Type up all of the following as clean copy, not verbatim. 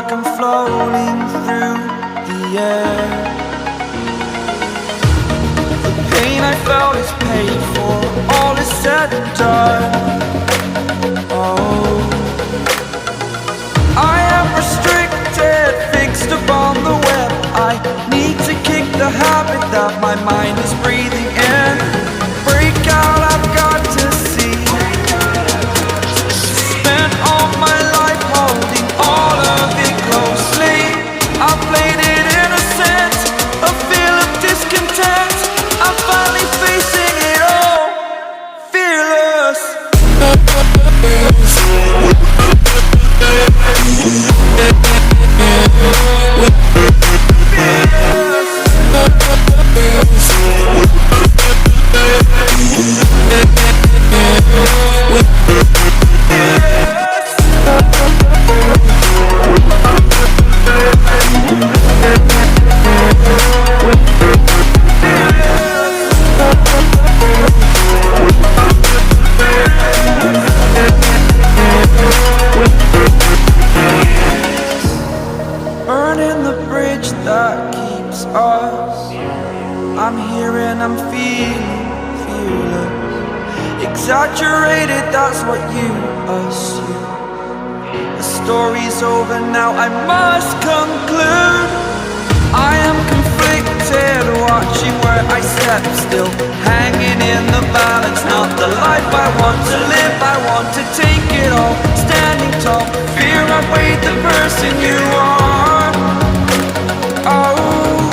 like I'm floating through the air. The pain I felt is paid for, all is said and done. Oh, I am restricted, fixed upon the web. I need to kick the habit that my mind is breathing in. Break out, I've got to see. Spent all my life holding all of it closely. I played it innocent, a feel of discontent. I'm finally facing it all, fearless. Burning the bridge that keeps us. I'm here and I'm feeling fearless. Exaggerated, that's what you assume. The story's over now, I must conclude. I am conflicted, watching where I step still, hanging in the balance. Not the life I want to live, I want to take it all. Standing tall, fear outweighed the person you are. Oh,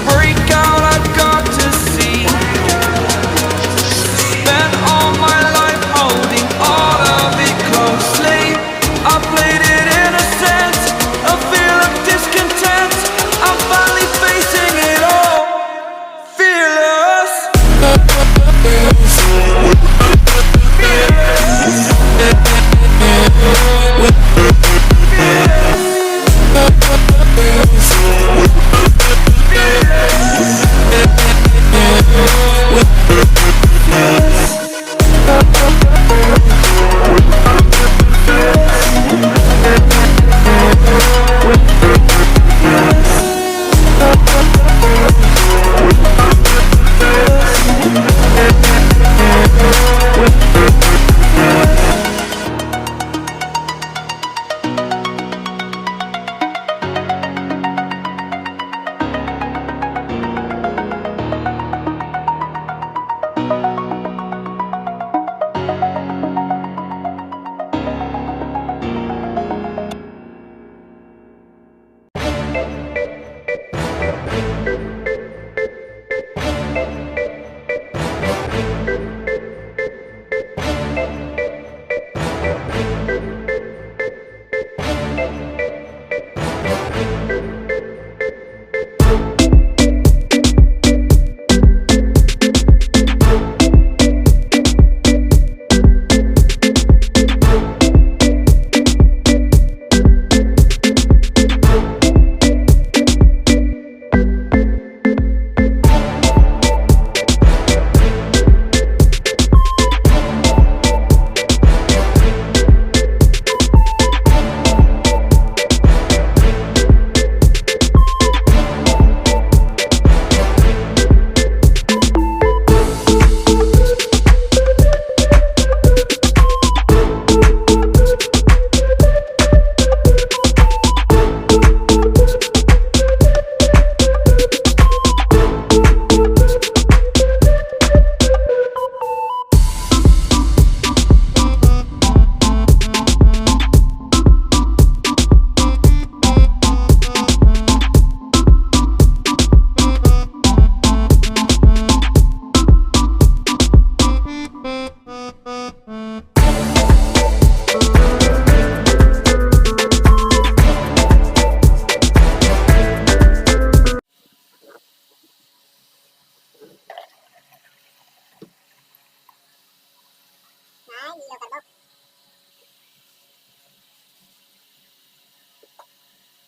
break out, I've got to see. Spent all my life holding all of it closely. I played it innocent, a feel of discontent. I'm finally facing it all, fearless. Không thay rồi đi.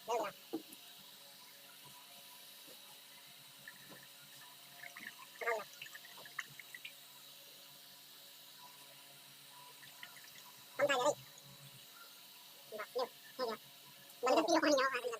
Được, nhiều, hay được. you don't want to know.